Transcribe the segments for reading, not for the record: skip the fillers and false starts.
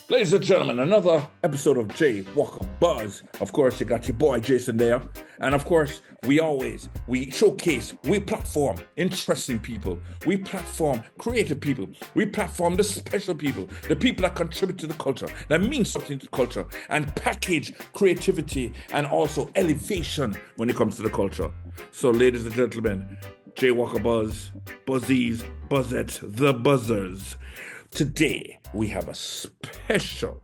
Ladies and gentlemen, another episode of JWalkerBuzz. Of course, you got your boy Jason there. And of course, we showcase, we platform interesting people. We platform creative people. We platform the special people, the people that contribute to the culture, that mean something to the culture, and package creativity and also elevation when it comes to the culture. So, ladies and gentlemen, JWalkerBuzz, Buzzies, Buzzettes, the Buzzers. Today, we have a special,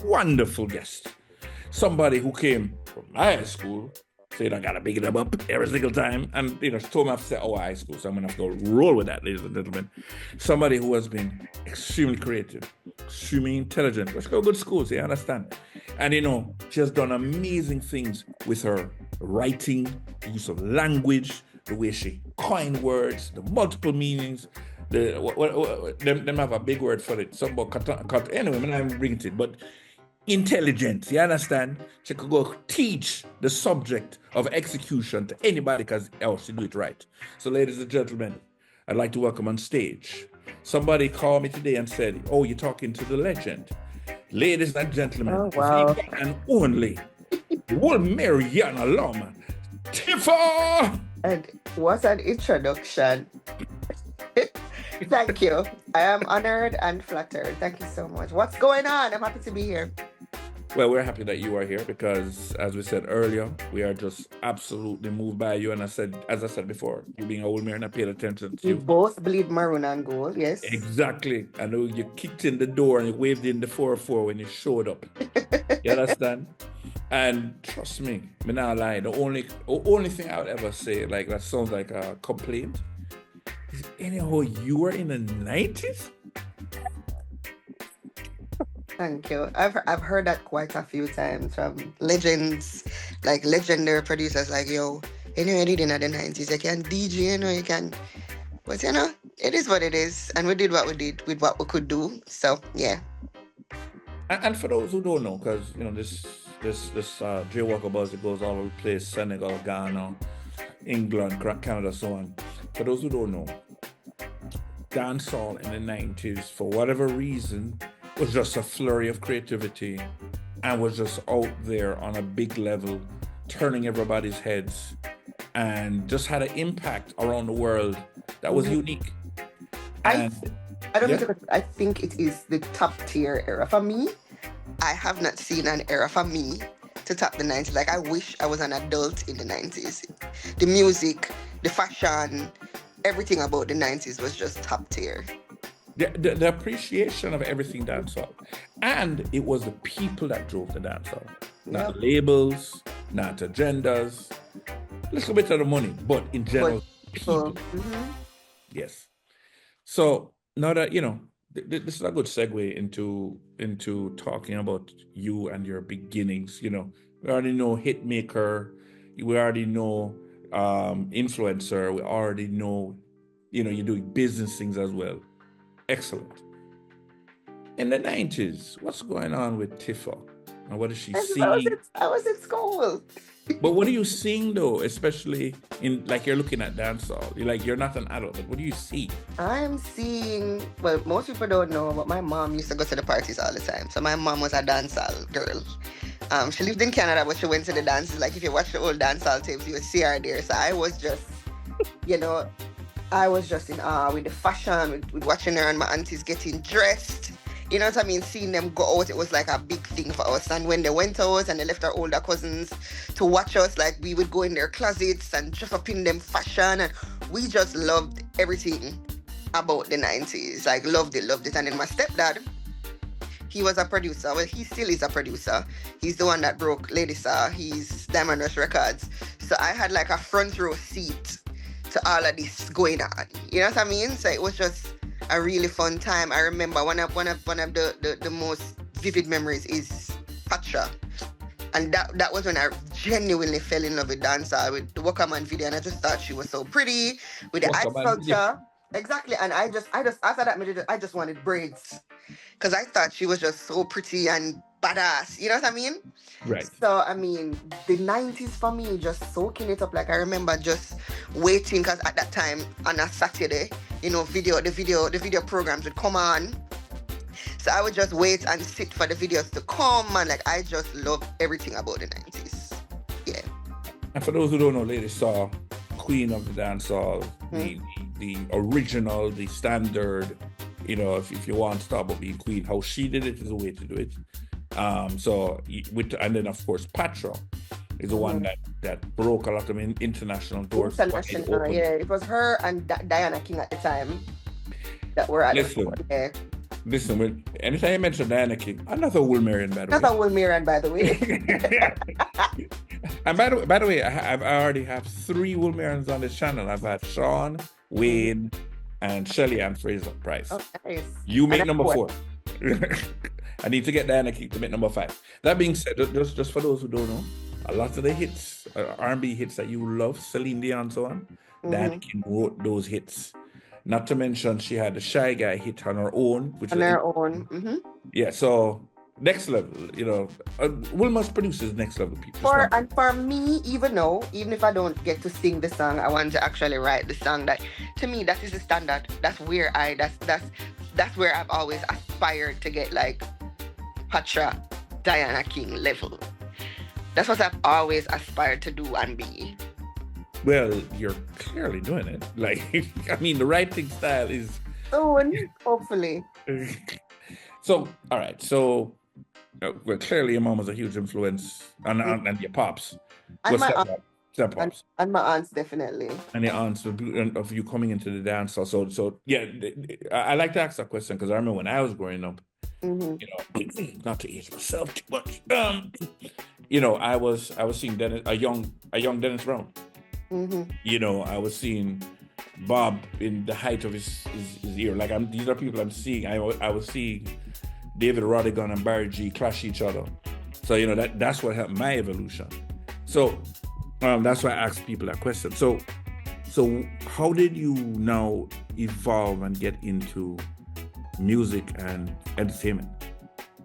wonderful guest. Somebody who came from my high school, said I gotta big them up every single time. And, she told me I have to say our high school, so I'm gonna have to roll with that, ladies and gentlemen. Somebody who has been extremely creative, extremely intelligent. Let's go to good schools, you understand? And, she has done amazing things with her writing, use of language, the way she coined words, the multiple meanings. Them have a big word for it. Some about anyway, I'm not bringing it, but intelligent, you understand? She could go teach the subject of execution to anybody else to do it right. So, ladies and gentlemen, I'd like to welcome on stage. Somebody called me today and said, "Oh, you're talking to the legend." Ladies and gentlemen, the and only Mariana alum, Tifa! And what an introduction. Thank you. I am honored and flattered. Thank you so much. What's going on? I'm happy to be here. Well, we're happy that you are here because, as we said earlier, we are just absolutely moved by you. And as I said before, you being an old man, I paid attention to you. We both bleed maroon and gold, yes. Exactly. I know you kicked in the door and you waved in the 404 when you showed up. You understand? And trust me, me not lie. The only thing I would ever say, like that sounds like a complaint, is anyhow you were in the 90s? Thank you. I've heard that quite a few times from legends, like legendary producers, like, yo, you did in the 90s, you can DJ, you can, but it is what it is. And we did what we did with what we could do. So, yeah. And for those who don't know, because, this JWalkerBuzz, it goes all over the place, Senegal, Ghana, England, Canada, so on. For those who don't know, dancehall in the 90s, for whatever reason, was just a flurry of creativity and was just out there on a big level, turning everybody's heads, and just had an impact around the world that was unique. I think it is the top tier era. For me, I have not seen an era for me to top the 90s. Like, I wish I was an adult in the 90s. The music, the fashion, everything about the 90s was just top tier. The appreciation of everything dancehall. And it was the people that drove the dancehall. Not labels, not agendas, a little bit of the money, but in general, people. Mm-hmm. Yes. So now that, this is a good segue into talking about you and your beginnings. We already know hit maker, we already know influencer, we already know, you're doing business things as well. Excellent. In the 90s, what's going on with Tifa? And what is she seeing? I was in school. But what are you seeing though, especially in, like, you're looking at dancehall? You're not an adult, but what do you see? I'm seeing, well, most people don't know, but my mom used to go to the parties all the time. So my mom was a dancehall girl. She lived in Canada, but she went to the dances. Like, if you watch the old dancehall tapes, you would see her there. So I was just, I was just in awe with the fashion, with watching her and my aunties getting dressed. You know what I mean? Seeing them go out, it was like a big thing for us. And when they went out and they left our older cousins to watch us, like, we would go in their closets and dress up in them fashion. And we just loved everything about the 90s. Like, loved it. And then my stepdad, he was a producer. Well, he still is a producer. He's the one that broke Lady Saw. He's Diamond Rush Records. So I had like a front row seat to all of this going on. You know what I mean? So it was just a really fun time. I remember one of the most vivid memories is Patra. And that was when I genuinely fell in love with dancehall, with the Wakaman video, and I just thought she was so pretty with the eye sculpture. Yeah. Exactly. And I just after that I just wanted braids. Because I thought she was just so pretty and badass. You know what I mean? Right. So, I mean, the 90s for me, just soaking it up. Like, I remember just waiting, because at that time, on a Saturday, the video programs would come on. So I would just wait and sit for the videos to come, and like I just love everything about the 90s. Yeah. And for those who don't know, Lady Saw, queen of the dancehall, the original, the standard, you know, if you want to talk about being queen, how she did it is a way to do it. And then of course Patra is the one that broke a lot of international doors. International, yeah. It was her and Diana King at the time that were at the front. Yeah. Listen, anytime you mention Diana King, another Wilmerian, by the way. Another Wilmerian, by the way. And by the way, I already have 3 Wilmerians on this channel. I've had Sean, Wayne, and Shelly and Fraser Price. Oh, nice. You make number 4. I need to get Diana King to make number 5. That being said, just for those who don't know, a lot of the hits, R&B hits that you love, Celine Dion and so on, Diana King wrote those hits. Not to mention, she had the Shy Guy hit on her own. Yeah, so next level, you know, Wilma's produces next level people. For me, even if I don't get to sing the song, I want to actually write the song. That to me, that is the standard. That's where that's where I've always aspired to get, like Patra, Diana King level. That's what I've always aspired to do and be. Well, you're clearly doing it. Like, I mean, the writing style is... hopefully. So, all right. So, well, clearly your mom was a huge influence, and your pops. And my step-pops. And my aunts, definitely. And your aunts of you coming into the dance. So yeah, I like to ask that question because I remember when I was growing up, you know, not to age myself too much, you know, I was seeing a young Dennis Brown. You know, I was seeing Bob in the height of his ear. Like these are people I'm seeing. I was seeing David Rodigan and Barry G clash each other. So you know that's what helped my evolution. So that's why I ask people that question. So how did you now evolve and get into music and entertainment?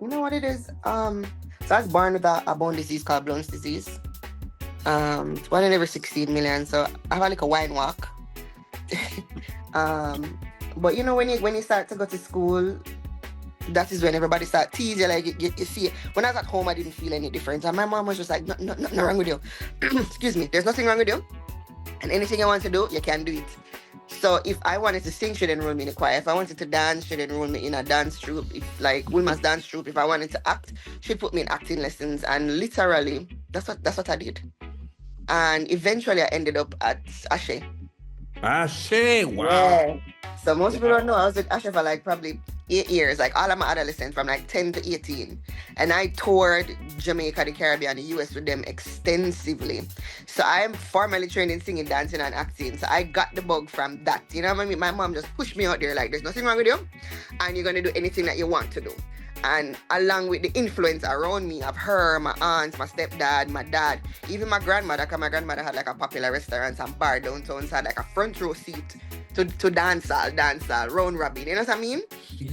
You know what it is? So I was born with a bone disease called Blount's disease. 1 in every 16 million. So I have like a wine walk. But you know, when you start to go to school, that is when everybody start teasing. Like you see, when I was at home, I didn't feel any difference, and my mom was just like, nothing wrong with you. Excuse me, there's nothing wrong with you, and anything you want to do, you can do it. So if I wanted to sing, she'd enroll me in a choir. If I wanted to dance, she'd enroll me in a dance troupe. If like Wilma's dance troupe, if I wanted to act, she'd put me in acting lessons. And literally, that's what I did. And eventually, I ended up at Ashe. Ashe, wow. Yeah. So most people don't know, I was at Ashe for like probably 8 years, like all of my adolescents from like 10 to 18. And I toured Jamaica, the Caribbean, the US with them extensively. So I am formally trained in singing, dancing, and acting. So I got the bug from that. You know what I mean? My mom just pushed me out there like, there's nothing wrong with you. And you're going to do anything that you want to do. And along with the influence around me of her, my aunts, my stepdad, my dad, even my grandmother, because my grandmother had like a popular restaurant and bar downtown, so I had like a front row seat to dancehall, round robin. You know what I mean?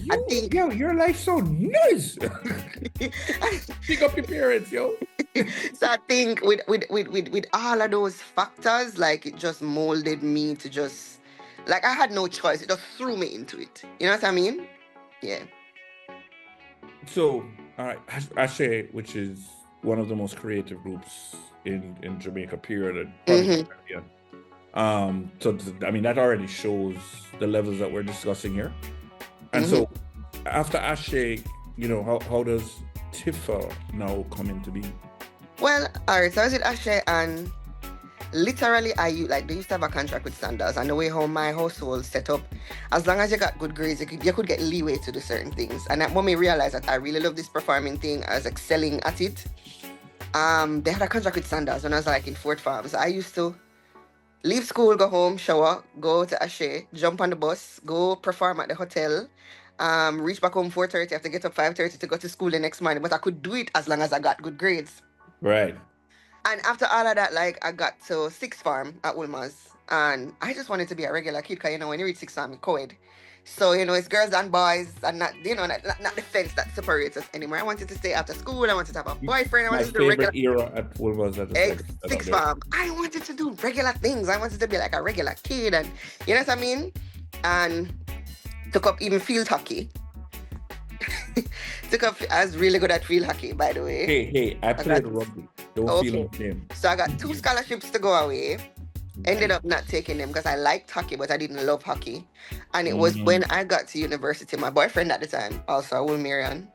I think your life's so nice. Pick up your parents, yo. So I think with all of those factors, like it just molded me to just, like I had no choice. It just threw me into it. You know what I mean? Yeah. So, all right, Ashe, which is one of the most creative groups in Jamaica, period. So I mean that already shows the levels that we're discussing here. And so after Ashe, you know, how does Tifa now come into being? Well, all right, so I was at Ashe and literally they used to have a contract with Sanders, and the way how my household set up, as long as you got good grades, you could get leeway to do certain things. And that made me realize that I really love this performing thing. I was excelling at it. They had a contract with Sanders when I was like in Fort Farms. I used to leave school, go home, shower, go to Ashe, jump on the bus, go perform at the hotel, reach back home 4:30, have to get up 5:30 to go to school the next morning. But I could do it as long as I got good grades. Right. And after all of that, like I got to sixth form at Wilma's, and I just wanted to be a regular kid, because you know when you reach sixth form, you're co-ed. So you know it's girls and boys, and not not the fence that separates us anymore. I wanted to stay after school. I wanted to have a boyfriend. I wanted to do regular. Era at Wilma's sixth form. I wanted to do regular things. I wanted to be like a regular kid, and you know what I mean. And took up even field hockey. I was really good at field hockey, by the way. Hey, I played got- rugby. Don't feel no shame. So I got 2 scholarships to go away. Ended up not taking them because I liked hockey, but I didn't love hockey. And it was when I got to university, my boyfriend at the time, also Will Marion,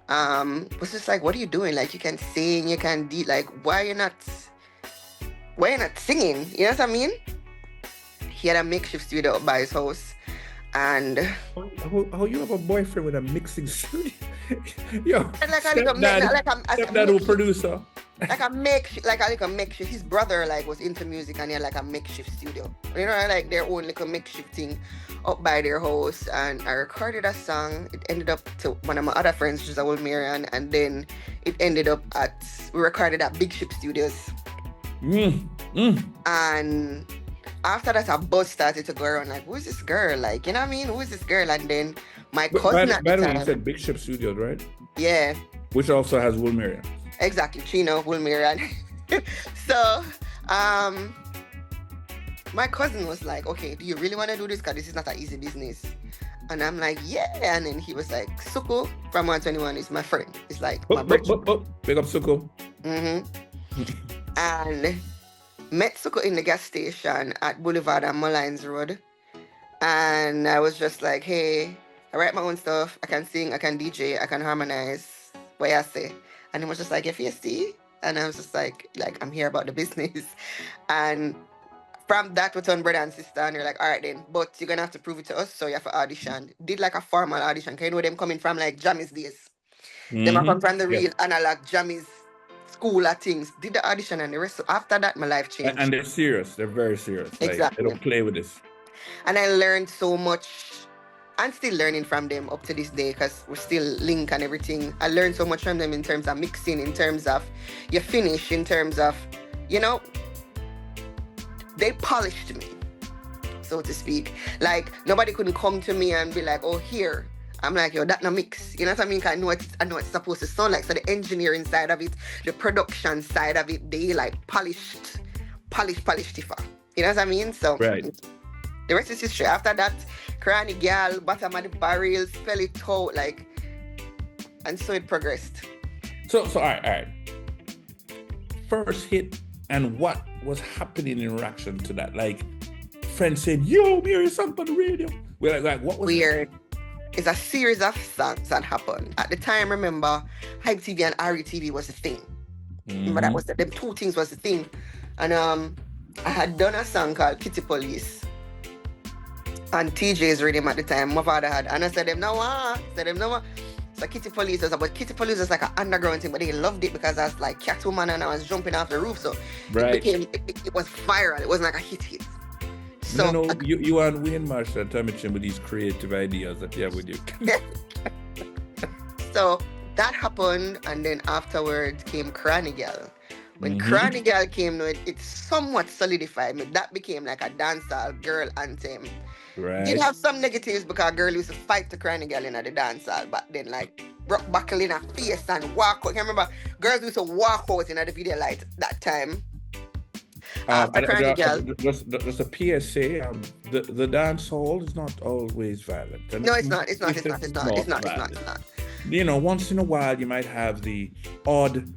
was just like, what are you doing? Like, you can sing, you can like, why are you not singing? You know what I mean? He had a makeshift studio up by his house. And how you have a boyfriend with a mixing studio? Yo, stepdad who producer. Like a makeshift. His brother like was into music and he had like a makeshift studio. You know, like their own little makeshift thing up by their house. And I recorded a song. It ended up to one of my other friends, which is Will Marion, and then it ended up we recorded at Big Ship Studios. And after that, a buzz started to go around like, who's this girl? Like, you know what I mean? Who is this girl? And then my cousin at the time. By the way, you said Big Ship Studios, right? Yeah. Which also has Will Marion. Exactly, Chino, Will Marion. So, my cousin was like, okay, do you really want to do this? Because this is not an easy business. And I'm like, yeah. And then he was like, Suko from 121 is my friend. It's like my big up Suko. And met Suko in the gas station at Boulevard and Mullines Road. And I was just like, hey, I write my own stuff. I can sing, I can DJ, I can harmonize. What you say? And he was just like, FST? And I was just like, I'm here about the business. And from that, we turned brother and sister. And they're like, all right then, but you're going to have to prove it to us. So you have to audition. Did like a formal audition. Because you know them coming from like Jammy's days. Them are come from the real analog Jammy's school of things. Did the audition and the rest. So after that, my life changed. And they're serious. They're very serious. Exactly. Like, they don't play with this. And I learned so much. I'm still learning from them up to this day because we're still linked and everything. I learned so much from them in terms of mixing, in terms of your finish, in terms of, you know, they polished me, so to speak. Like, nobody couldn't come to me and be like, oh, here. I'm like, yo, that no mix. You know what I mean? I know it's supposed to sound like. So the engineering side of it, the production side of it, they like polished Tifa. You know what I mean? So right. The rest is history. After that, Cranny Gal, bottom of the barrel, spell it out, like, and so it progressed. So all right. First hit, and what was happening in reaction to that? Like, friends saying, yo, we hear something on the radio. We're like what was weird? It's a series of songs that happened. At the time, remember, Hype TV and RETV was the thing. Remember, that was them 2 things was the thing. And I had done a song called Kitty Police. And TJ's rhythm at the time, my father had. And I said them, no. So Kitty Police was like an underground thing, but they loved it because I was like Catwoman and I was jumping off the roof. So it was viral. It wasn't like a hit. So you and Wayne Marshall with these creative ideas that you have with you. So that happened, and then afterwards came Cranny Gal. When Cranny Gal came, it somewhat solidified me. That became like a dancehall girl anthem. Right. Did have some negatives because girl used to fight the Cranny Gal in the dancehall, but then like rock buckle in her face and walk out. I remember girls used to walk out in the video light that time. Cranny Gal. Just a PSA. The dance hall is not always violent. No, it's not. It's not. You know, once in a while you might have the odd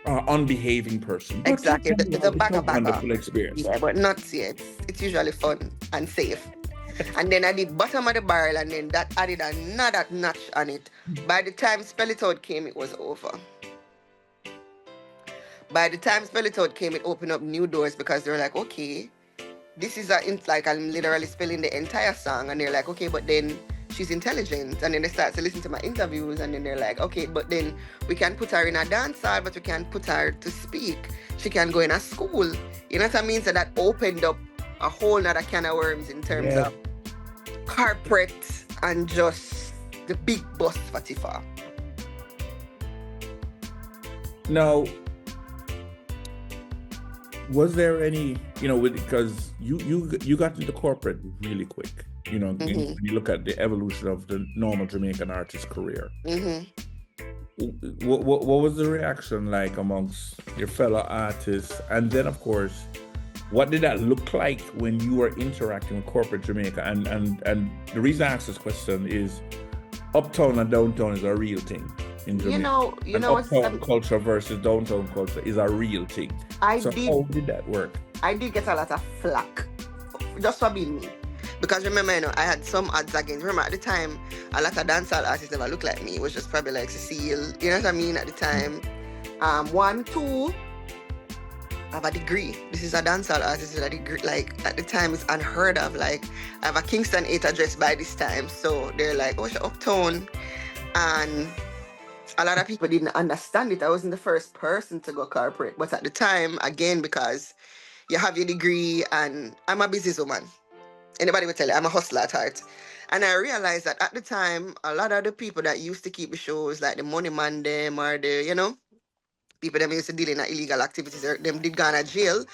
unbehaving person. Exactly. The wonderful experience. Yeah, but not yet. It's usually fun and safe. And then I did bottom of the barrel, and then that added another notch on it. By the time Spell It Out came, it was over. By the time Spell It Out came, it opened up new doors because they were like, okay, this is like I'm literally spelling the entire song, and they're like, okay, but then she's intelligent. And then they start to listen to my interviews, and then they're like, okay, but then we can put her in a dance hall, but we can't put her to speak. She can go in a school. You know what I mean? So that opened up a whole nother can of worms in terms of corporate and just the big boss for Tifa. Now, was there any, because you got into corporate really quick, when you look at the evolution of the normal Jamaican artist career. What was the reaction like amongst your fellow artists? And then, of course, what did that look like when you were interacting with corporate Jamaica? And the reason I ask this question is uptown and downtown is a real thing in Jamaica. You know what's uptown culture versus downtown culture is a real thing. How did that work? I did get a lot of flack just for being me. Because remember, I had some odds against. Remember, at the time, a lot of dancehall artists never looked like me. It was just probably like Cecile, you know what I mean, at the time. 1, 2, I have a degree. This is a dancehall artist with a degree. Like, at the time, it's unheard of. Like, I have a Kingston 8 address by this time. So they're like, oh, she's uptown. And a lot of people didn't understand it. I wasn't the first person to go corporate. But at the time, again, because you have your degree and I'm a businesswoman. Anybody would tell you, I'm a hustler at heart. And I realized that at the time, a lot of the people that used to keep the shows, like the money man them or the, people that used to deal in illegal activities, them did go to jail.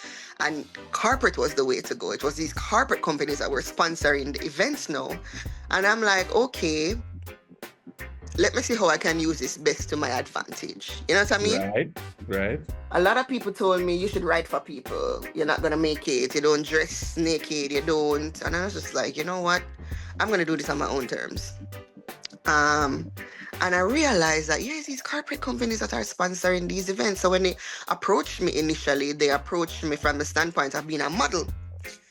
And corporate was the way to go. It was these corporate companies that were sponsoring the events now. And I'm like, okay, let me see how I can use this best to my advantage. You know what I mean? Right. A lot of people told me you should write for people. You're not going to make it. You don't dress naked. You don't. And I was just like, you know what? I'm going to do this on my own terms. And I realized that, yes, these corporate companies that are sponsoring these events. So when they approached me initially, they approached me from the standpoint of being a model.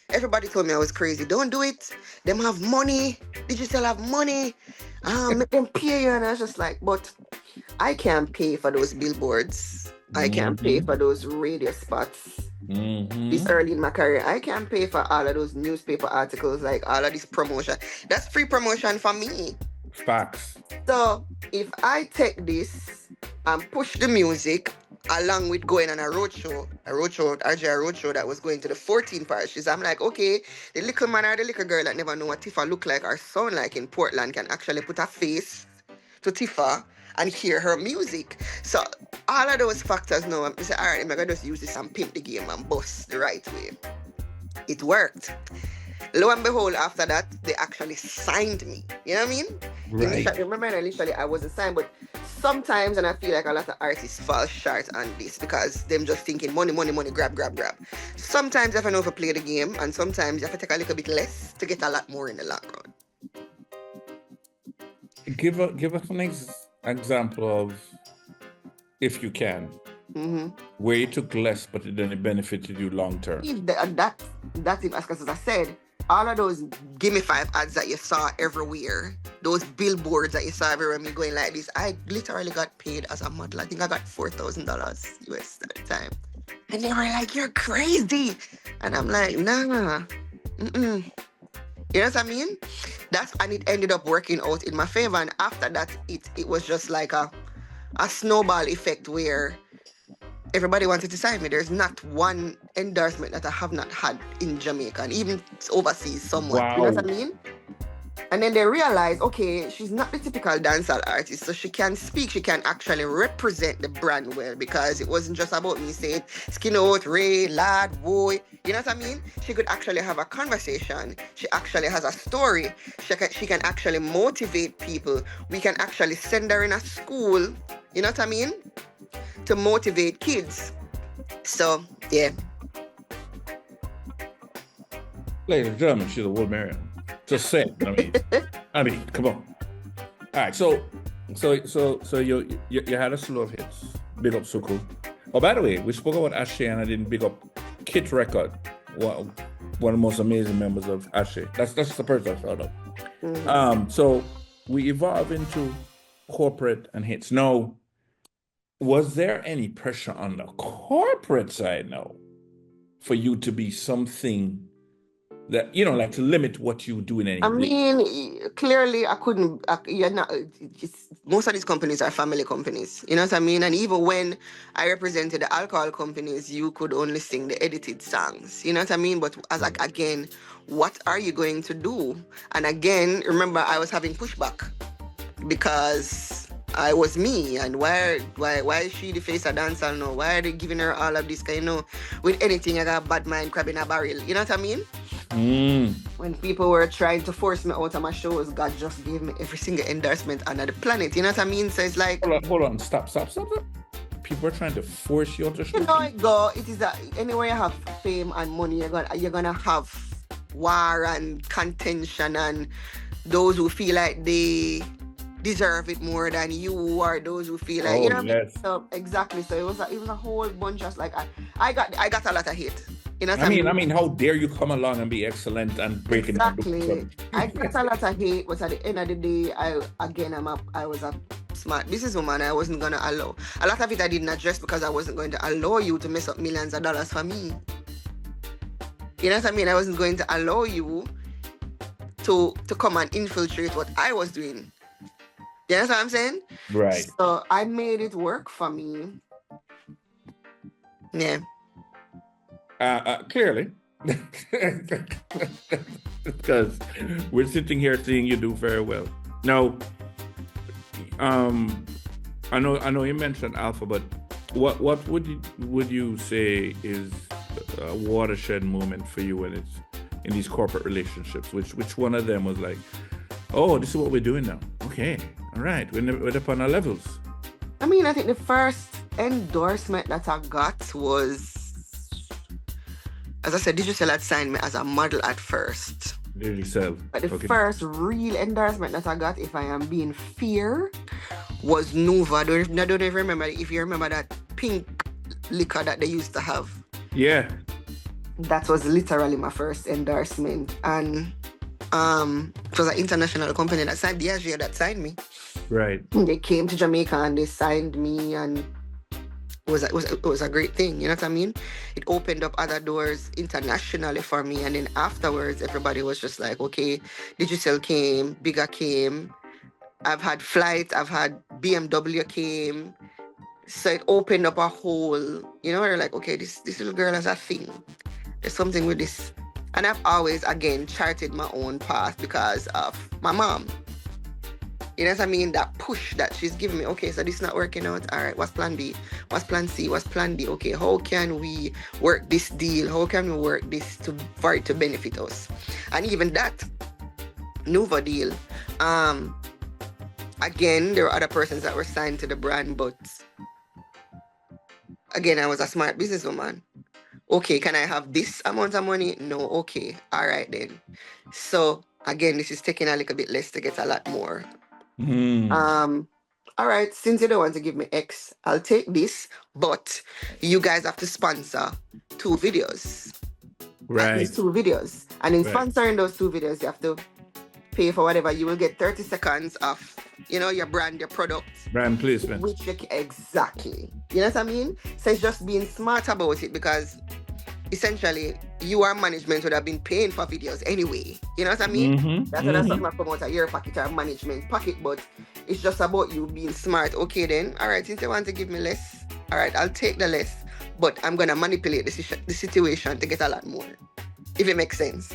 Everybody told me I was crazy. Don't do it. Them have money. Digital have money. Make them pay you. And I was just like, but I can't pay for those billboards. I can't pay for those radio spots. This early in my career, I can't pay for all of those newspaper articles, like all of this promotion. That's free promotion for me. Facts. So if I take this and push the music along with going on a roadshow that was going to the 14 parishes, I'm like, okay, the little man or the little girl that never know what Tifa look like or sound like in Portland can actually put a face to Tifa and hear her music. So all of those factors now, I say, all right, I'm going to just use this and pimp the game and bust the right way. It worked. Lo and behold, after that, they actually signed me. You know what I mean? Right. Initially, I wasn't signed, but sometimes, and I feel like a lot of artists fall short on this because them just thinking money, grab. Sometimes you have to know how to play the game, and sometimes you have to take a little bit less to get a lot more in the long run. Give us an example of, if you can, where you took less, but then it benefited you long term. That's it, as I said. All of those give me 5 ads that you saw everywhere, those billboards that you saw everywhere, me going like this, I literally got paid as a model. I think I got $4,000 US at the time. And they were like, you're crazy. And I'm like, nah. You know what I mean? And it ended up working out in my favor. And after that, it was just like a snowball effect where everybody wanted to sign me. There's not one endorsement that I have not had in Jamaica, and even overseas somewhat. Wow. You know what I mean? And then they realized, okay, she's not the typical dancehall artist, so she can speak, she can actually represent the brand well, because it wasn't just about me saying skin out, Ray, lad, boy. You know what I mean? She could actually have a conversation. She actually has a story. She can actually motivate people. We can actually send her in a school, you know what I mean, to motivate kids. So, yeah. Ladies and gentlemen, she's a woman. Just say it. I mean, come on. All right, so you had a slew of hits. Big up Suku. Oh, by the way, we spoke about Ashe, and I didn't big up Kit Record, one of the most amazing members of Ashe. That's the person I thought of. So we evolve into corporate and hits. Now, was there any pressure on the corporate side now for you to be something that, like to limit what you do in any I mean, clearly I couldn't, most of these companies are family companies, you know what I mean? And even when I represented the alcohol companies, you could only sing the edited songs, you know what I mean? But again, what are you going to do? And again, remember, I was having pushback because I was me, and why is she the face of dancer now? Why are they giving her all of this? With anything, I got bad mind crab in a barrel. You know what I mean? When people were trying to force me out of my shows, God just gave me every single endorsement under the planet. You know what I mean? So it's like... Hold on. Stop. People are trying to force you out of shows? It is that anywhere you have fame and money, you're gonna have war and contention, and those who feel like they deserve it more than you, or those who feel like, Oh, what I mean? yes. So exactly. So it was a whole bunch of like I got a lot of hate. You know what I mean, how dare you come along and be excellent and breaking down the Exactly. I got a lot of hate, but at the end of the day, I was a smart businesswoman. I wasn't gonna allow a lot of it. I didn't address because I wasn't going to allow you to mess up millions of dollars for me. You know what I mean? I wasn't going to allow you to come and infiltrate what I was doing. You know what I'm saying? Right. So I made it work for me. Yeah. Clearly. Because we're sitting here seeing you do very well. Now, I know you mentioned Alpha, but what would you say is a watershed moment for you when it's in these corporate relationships? Which one of them was like, oh, this is what we're doing now? Okay, all right, we're up on our levels. I mean, I think the first endorsement that I got was, as I said, Digicel had signed me as a model at first. Digicel. But the first real endorsement that I got, if I am being fair, was Nova. I don't even remember if you remember that pink liquor that they used to have. Yeah. That was literally my first endorsement. And it was an international company that signed Diageo that signed me. Right. They came to Jamaica and they signed me, and it was a great thing, you know what I mean? It opened up other doors internationally for me, and then afterwards everybody was just like, okay, Digicel came, Bigger came, I've had Flight, I've had BMW came, so it opened up a whole, you know, they're like, okay, this little girl has a thing, there's something with this. And I've always, again, charted my own path because of my mom. You know what I mean? That push that she's giving me. Okay, so this is not working out. All right, what's plan B? What's plan C? What's plan D? Okay, how can we work this deal? How can we work this for it to benefit us? And even that Nova deal, again, there were other persons that were signed to the brand, but again, I was a smart businesswoman. Okay, can I have this amount of money? No, okay, all right then. So again, this is taking a little bit less to get a lot more. All right, since you don't want to give me X, I'll take this, but you guys have to sponsor 2 videos. Right. At least 2 videos. And in sponsoring those 2 videos, you have to pay for whatever. You will get 30 seconds of, you know, your brand, your product. Brand placement. Exactly. You know what I mean? So it's just being smart about it, because essentially your management would have been paying for videos anyway. You know what I mean? That's what I'm talking about, promote a your pocket or management pocket, but it's just about you being smart. Okay then, all right, since you want to give me less, all right, I'll take the less, but I'm going to manipulate the situation to get a lot more, if it makes sense.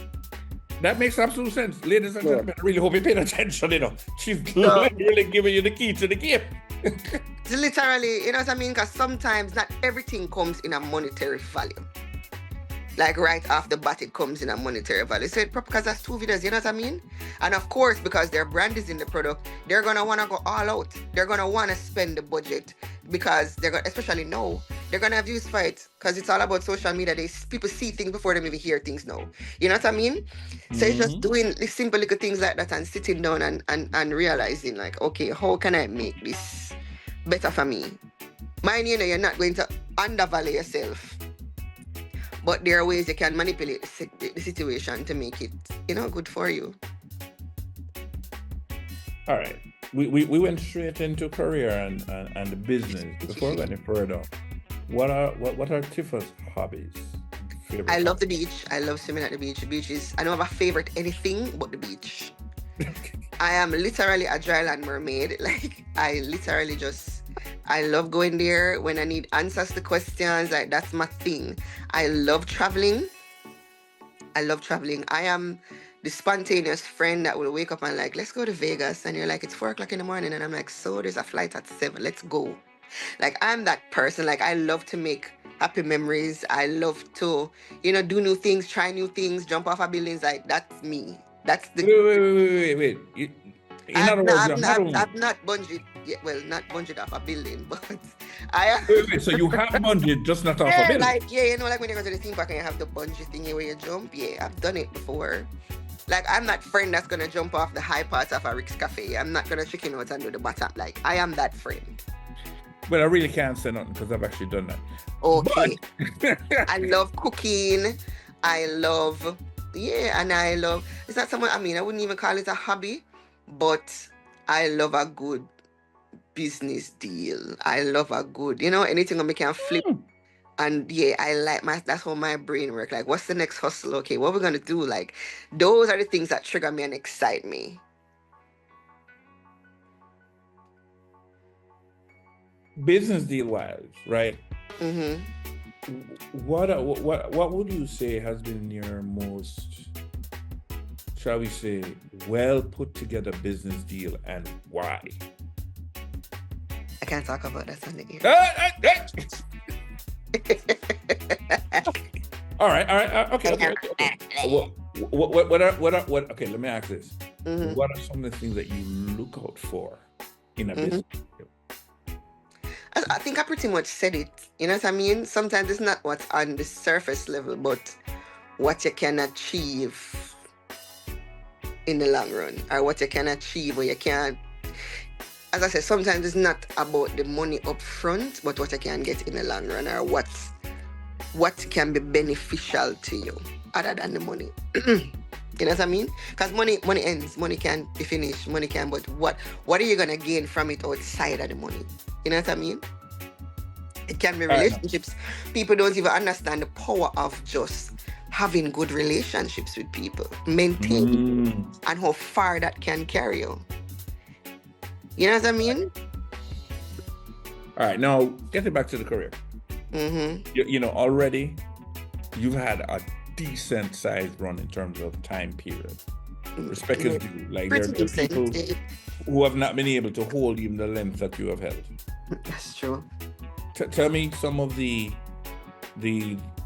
That makes absolute sense. Ladies and gentlemen, I really hope you paid attention, you know. She's really giving you the key to the game. It's literally, you know what I mean? Because sometimes not everything comes in a monetary value. Like right off the bat, it comes in a monetary value. So because that's 2 videos, you know what I mean? And of course, because their brand is in the product, they're going to want to go all out. They're going to want to spend the budget, because they're going, especially now, they're going to have views for it, because it's all about social media. People see things before they even hear things now. You know what I mean? So it's just doing simple little things like that and sitting down and realizing like, okay, how can I make this better for me? Mind you, you're not going to undervalue yourself. But there are ways you can manipulate the situation to make it, you know, good for you. All right. We went straight into career and the business. Before we go any further, what are Tifa's hobbies? I love the beach. I love swimming at the beach. The beach is, I don't have a favorite anything but the beach. I am literally a dryland mermaid. Like, I love going there when I need answers to questions. Like, that's my thing. I love traveling. I am the spontaneous friend that will wake up and like, let's go to Vegas. And you're like, it's 4:00 in the morning. And I'm like, so there's a flight at 7. Let's go. Like, I'm that person. Like, I love to make happy memories. I love to, you know, do new things, try new things, jump off of buildings. Like, that's me. That's the... Wait. I've not bungeed yet. Well, not bungeed off a building, but I have... Wait, so you have bungeed, just not off a building? Like, yeah, you know, like when you go to the theme park and you have the bungee thingy where you jump. Yeah, I've done it before. Like, I'm that friend that's gonna jump off the high parts of a Rick's Cafe. I'm not gonna chicken out and do the bottom. Like, I am that friend. But I really can't say nothing because I've actually done that. Okay. But I love cooking. I love, and I love, it's not someone, I mean, I wouldn't even call it a hobby, but I love a good business deal. I love a good, anything that we can flip. And I like that's how my brain works. Like, what's the next hustle? Okay, what we're gonna do? Like, those are the things that trigger me and excite me. business deal wise, right? Mm-hmm. What would you say has been your most, shall we say, well put together business deal, and why? I can't talk about that on the air. All right. Okay. What? Okay, let me ask this. Mm-hmm. What are some of the things that you look out for in a business deal? I think I pretty much said it. You know what I mean? Sometimes it's not what's on the surface level, but what you can achieve in the long run, or what you can achieve or you can't. As I said, sometimes it's not about the money up front, but what you can get in the long run, or what can be beneficial to you other than the money. You know what I mean? Because money ends, money can be finished, money can, but what are you gonna gain from it outside of the money? You know what I mean? It can be relationships. People don't even understand the power of just having good relationships with people, maintaining and how far that can carry you. You know what I mean? All right, now getting back to the career. Mm-hmm. Already you've had a decent sized run in terms of time period. Respect is due. Like, there are people who have not been able to hold even the length that you have held. That's true. Tell me some of the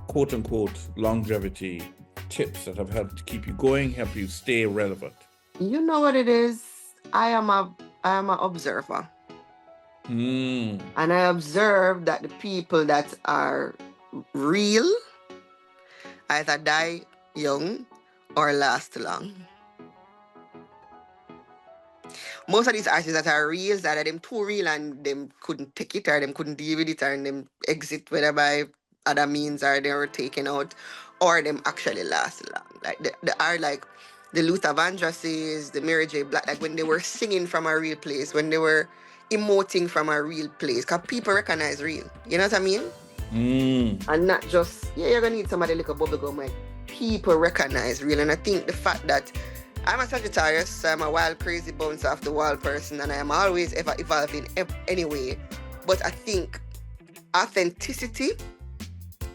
quote unquote longevity tips that have helped to keep you going, help you stay relevant. You know what it is? I am an observer. And I observe that the people that are real either die young or last long. Most of these artists that are real, that are them too real and them couldn't take it, or them couldn't deal with it, or them exit whether by other means, or they were taken out, or them actually last long. Like they are like the Luther Vandrosses, the Mary J. Black, like when they were singing from a real place, when they were emoting from a real place, because people recognize real. You know what I mean? And not just, you're gonna need somebody like a bubblegum, like people recognize real. And I think the fact that I'm a Sagittarius, so I'm a wild, crazy, bounce off the wall person, and I am always ever evolving anyway. But I think authenticity,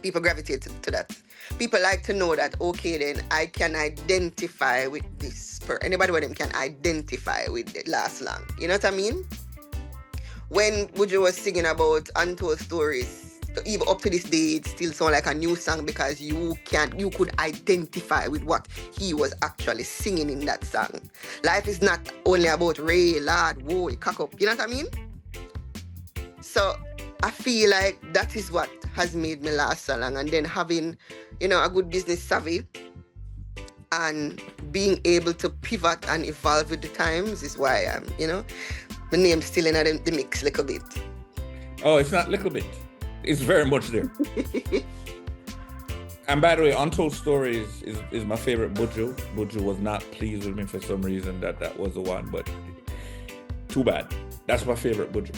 people gravitate to that. People like to know that, okay, then I can identify with this. Anybody with them can identify with the last long. You know what I mean? When Woodrow was singing about untold stories, even up to this day, it still sounds like a new song because you could identify with what he was actually singing in that song. Life is not only about Ray, Lord, whoa, cock up. You know what I mean? So I feel like that is what has made me last so long. And then having, a good business savvy and being able to pivot and evolve with the times is why I'm, my name's still in the mix a little bit. Oh, it's not little bit. It's very much there. And by the way, Untold Stories is my favorite Buju. Buju was not pleased with me for some reason that was the one, but too bad. That's my favorite Buju.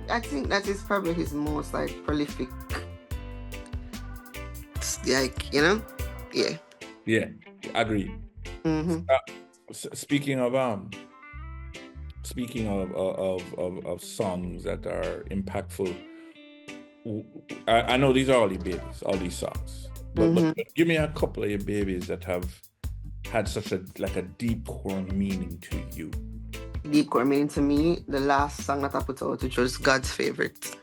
I think that is probably his most prolific, yeah. Yeah, agreed. Speaking of songs that are impactful, I know these are all your babies, all these songs, but give me a couple of your babies that have had such a deep core meaning to you. Deep core meaning to me, the last song that I put out, which was God's Favorite.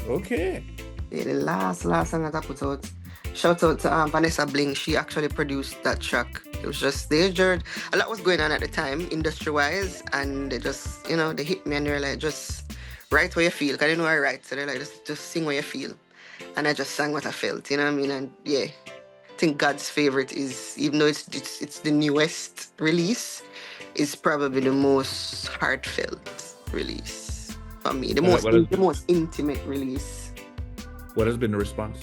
Okay. Yeah, the last song that I put out. Shout out to Vanessa Bling. She actually produced that track. It was just, they heard a lot was going on at the time, industry-wise, and they just, they hit me and they're like, just write what you feel, because I write, so they're like, just sing what you feel. And I just sang what I felt, you know what I mean? And yeah, think God's favorite is, even though it's the newest release, is probably the most heartfelt release for me. The most intimate release. What has been the response?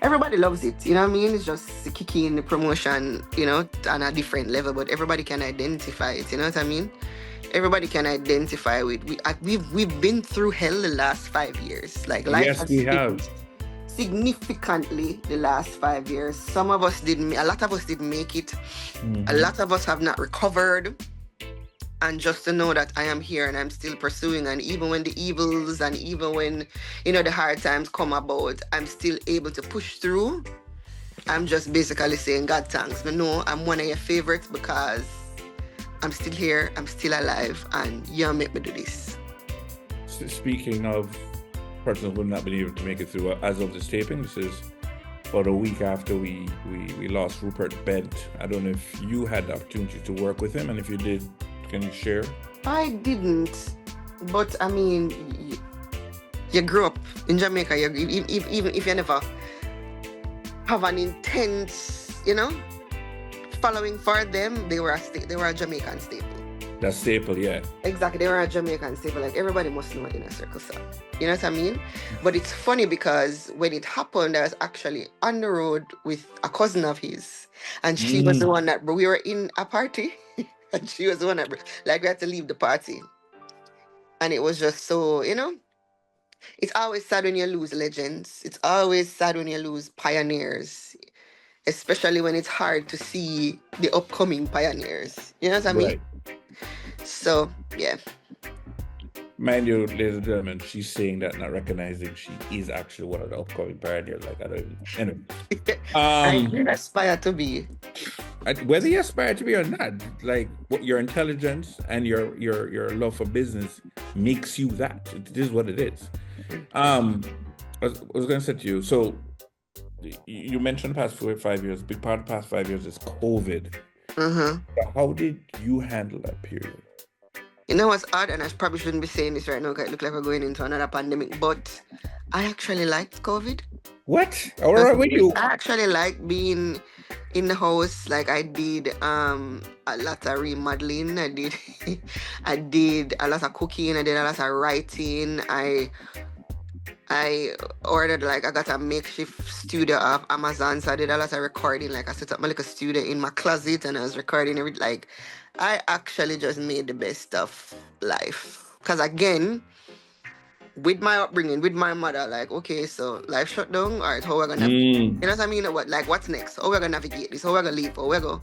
Everybody loves it, you know what I mean? It's just kicking the promotion, you know, on a different level, but everybody can identify it, you know what I mean? Everybody can identify with. We've been through hell the last 5 years. Like life Yes, has we have. significantly the last 5 years. Some of us didn't. A lot of us didn't make it. Mhm. A lot of us have not recovered. And just to know that I am here and I'm still pursuing, and even when the evils and even when, you know, the hard times come about, I'm still able to push through. I'm just basically saying, God thanks. But no, I'm one of your favorites because I'm still here, I'm still alive, and you make me do this. Speaking of persons who have not been able to make it through, as of this taping, this is about a week after we lost Rupert Bent. I don't know if you had the opportunity to work with him, and if you did, can you share? I didn't, but I mean, you grew up in Jamaica. Even if you never have an intense, you know, following for them, they were a Jamaican staple. That staple, yeah. Exactly, they were a Jamaican staple. Like everybody must know Inner Circle song. You know what I mean? But it's funny because when it happened, I was actually on the road with a cousin of his, and she was the one that we were in a party, and she was the one that like we had to leave the party, and it was just so, you know. It's always sad when you lose legends. It's always sad when you lose pioneers, especially when it's hard to see the upcoming pioneers. You know what I mean? Right. So, yeah. Mind you, ladies and gentlemen, she's saying that, not recognizing she is actually one of the upcoming pioneers. Like, I don't even. Anyway. I aspire to be. Whether you aspire to be or not, like, what your intelligence and your love for business makes you that. It is what it is. I was going to say to you, so you mentioned the past 4 or 5 years. Big part of the past 5 years is COVID. How did you handle that period? You know what's odd, and I probably shouldn't be saying this right now because it looks like we're going into another pandemic, but I actually liked COVID. What? All right with you? I actually like being in the house. Like I did a lot of remodeling. I did a lot of cooking. I did a lot of writing. I ordered, like, I got a makeshift studio off Amazon, so I did a lot of recording. Like I set up my little studio in my closet and I was recording everything. Like I actually just made the best of life. Because again, with my upbringing, with my mother, like, okay, so life shut down. All right, how we're gonna, you know what I mean? What's next? How we're gonna navigate this? How we're gonna live? How we're gonna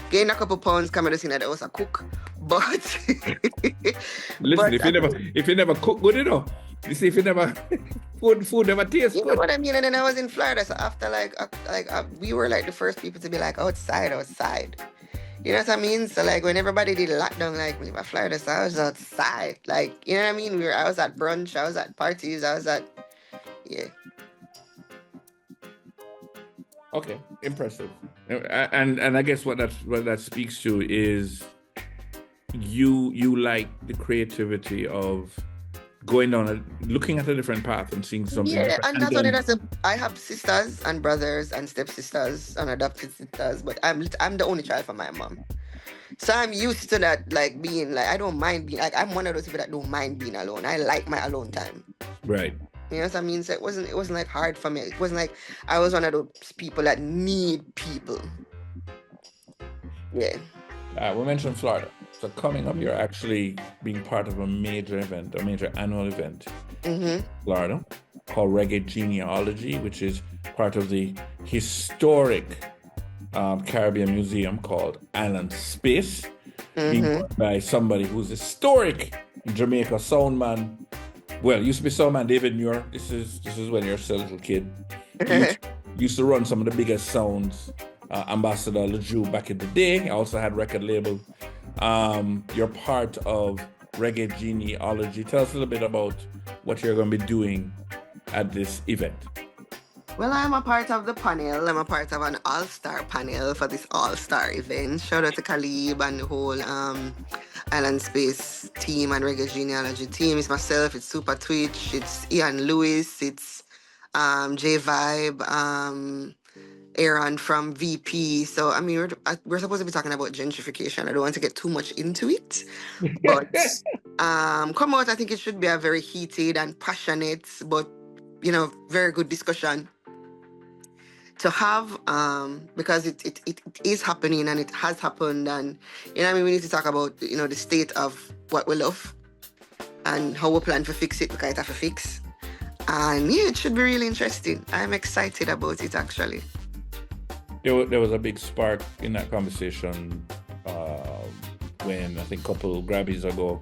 gain a couple pounds, come and see that I was a cook. But listen, if you never cook good enough, you see, if you never food never tastes you good. know what I mean? And then I was in Florida, so after we were like the first people to be like outside. You know what I mean? So like when everybody did lockdown, like we were Florida, so I was outside. Like, you know what I mean? I was at brunch, I was at parties, yeah. Okay, impressive. And I guess what that speaks to is you like the creativity of going on looking at a different path and seeing something. Yeah, and that's what it is. I have sisters and brothers and stepsisters and adopted sisters, but I'm the only child for my mom. So I'm used to that, like being like, I don't mind being like, I'm one of those people that don't mind being alone. I like my alone time. Right. You know what I mean? So it wasn't like hard for me. It wasn't like I was one of those people that need people. Yeah. We mentioned Florida. So coming up, you're actually being part of a major annual event in Florida called Reggae Genealogy, which is part of the historic Caribbean museum called Island Space, being run by somebody who's historic in Jamaica, soundman. Well, used to be soundman David Muir. This is when you're still a little kid. Used to run some of the biggest sounds. Ambassador LeJew back in the day. I also had record label. You're part of Reggae Genealogy. Tell us a little bit about what you're going to be doing at this event. Well, I'm a part of the panel. I'm a part of an all-star panel for this all-star event. Shout out to Khalib and the whole Island Space team and Reggae Genealogy team. It's myself, it's Super Twitch, it's Ian Lewis, it's J Vibe, Aaron from VP. So, I mean, we're supposed to be talking about gentrification. I don't want to get too much into it. But come out, I think it should be a very heated and passionate, but, very good discussion to have, because it is happening and it has happened. And, we need to talk about, the state of what we love and how we plan to fix it, because it have to fix. And yeah, it should be really interesting. I'm excited about it, actually. There was a big spark in that conversation when I think a couple Grammys ago,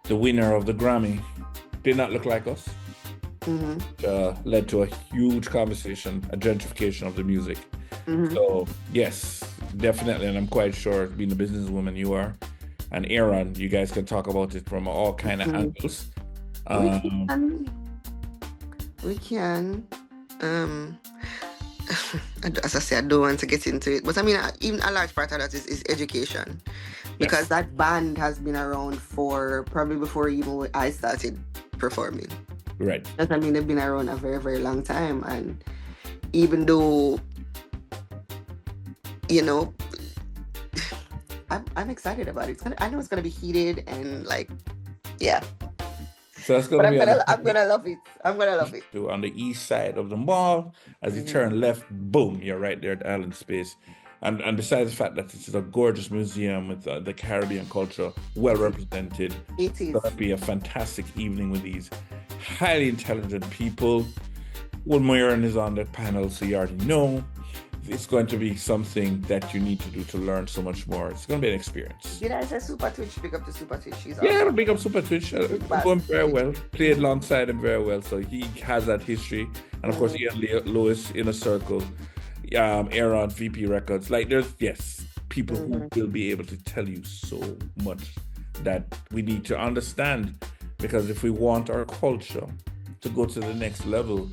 the winner of the Grammy did not look like us. Led to a huge conversation, a gentrification of the music. So yes, definitely, and I'm quite sure, being a businesswoman you are, and Aaron, you guys can talk about it from all kind of angles. We can. As I said, I don't want to get into it, but I mean, even a large part of that is education, because that band has been around for probably before even I started performing. Right. I mean, they've been around a very, very long time, and even though, I'm excited about it. I know it's gonna be heated and yeah. So that's gonna I'm gonna love it. I'm gonna love it. On the east side of the mall, as you turn left, boom, you're right there at Allen Space. And besides the fact that it's a gorgeous museum with the Caribbean culture well represented, it is gonna be a fantastic evening with these highly intelligent people. Will Myron is on the panel, so you already know. It's going to be something that you need to do to learn so much more. It's going to be an experience. Did I say Super Twitch? Big up to Super Twitch. Big up Super Twitch. Going very well. Played alongside him very well. So he has that history. And of course, he and Lewis in a circle. Aaron, VP Records. There's, people who will be able to tell you so much that we need to understand. Because if we want our culture to go to the next level,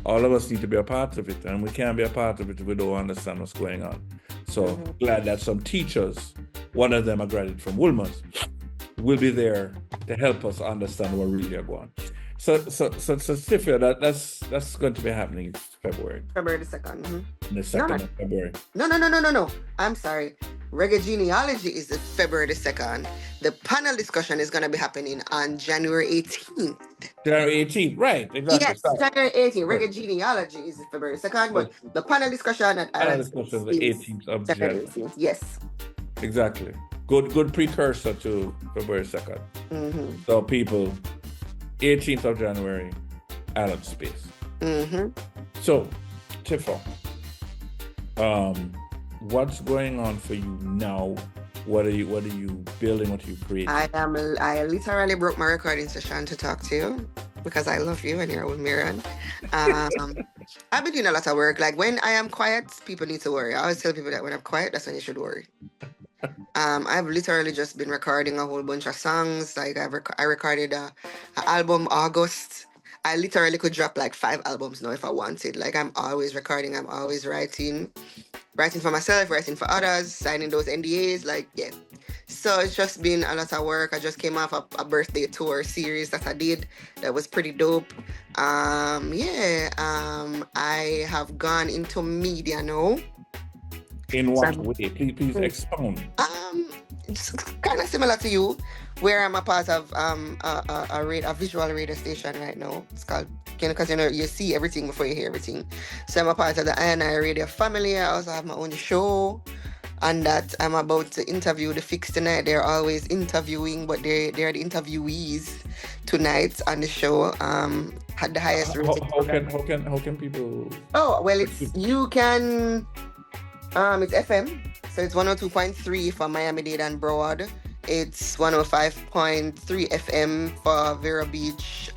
all of us need to be a part of it, and we can't be a part of it if we don't understand what's going on. So glad that some teachers, one of them a graduate from Woolman's, will be there to help us understand what really are going on. So Tifa, that's going to be happening in February. February the 2nd. The 2nd of February. No. I'm sorry. Reggae Genealogy is the February the 2nd. The panel discussion is going to be happening on January 18th. January 18th, right. Exactly. Yes, January 18th. Reggae Genealogy is February 2nd, but the panel discussion at panel discussion the 18th of January. Yes. Exactly. Good precursor to February 2nd. So people, 18th of January, Allen Space. So, Tifa, what's going on for you now? What are you building? What are you creating? I literally broke my recording session to talk to you because I love you and you're with Miran. I've been doing a lot of work. Like when I am quiet, people need to worry. I always tell people that when I'm quiet, that's when you should worry. I've literally just been recording a whole bunch of songs. Like I recorded an album August. I literally could drop like 5 albums now if I wanted. Like I'm always recording, I'm always writing for myself, writing for others, signing those NDAs, So it's just been a lot of work. I just came off a birthday tour series that I did that was pretty dope. I have gone into media now. In what way? Please expound. It's kind of similar to you, where I'm a part of a visual radio station right now. It's called, because you see everything before you hear everything. So I'm a part of the INI Radio family. I also have my own show, and that I'm about to interview the Fix tonight. They're always interviewing, but they're the interviewees tonight on the show. Had the highest rating. How can people? Oh well, you can. It's FM, so it's 102.3 for Miami-Dade and Broward. It's 105.3 FM for Vero Beach,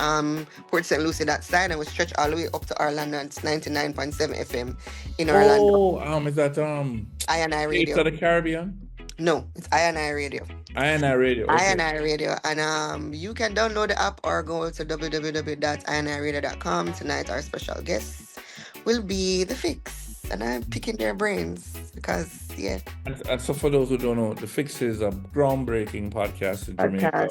Port St. Lucie, that side, and we stretch all the way up to Orlando. It's 99.7 FM in Orlando. Is that INI Radio? It's the Caribbean? No, it's INI Radio. INI Radio. Okay. INI Radio, and you can download the app or go to www.iniradio.com. Tonight, our special guest will be the Fix. And I'm picking their brains. because yeah. And so for those who don't know, The Fix is a groundbreaking podcast in Jamaica.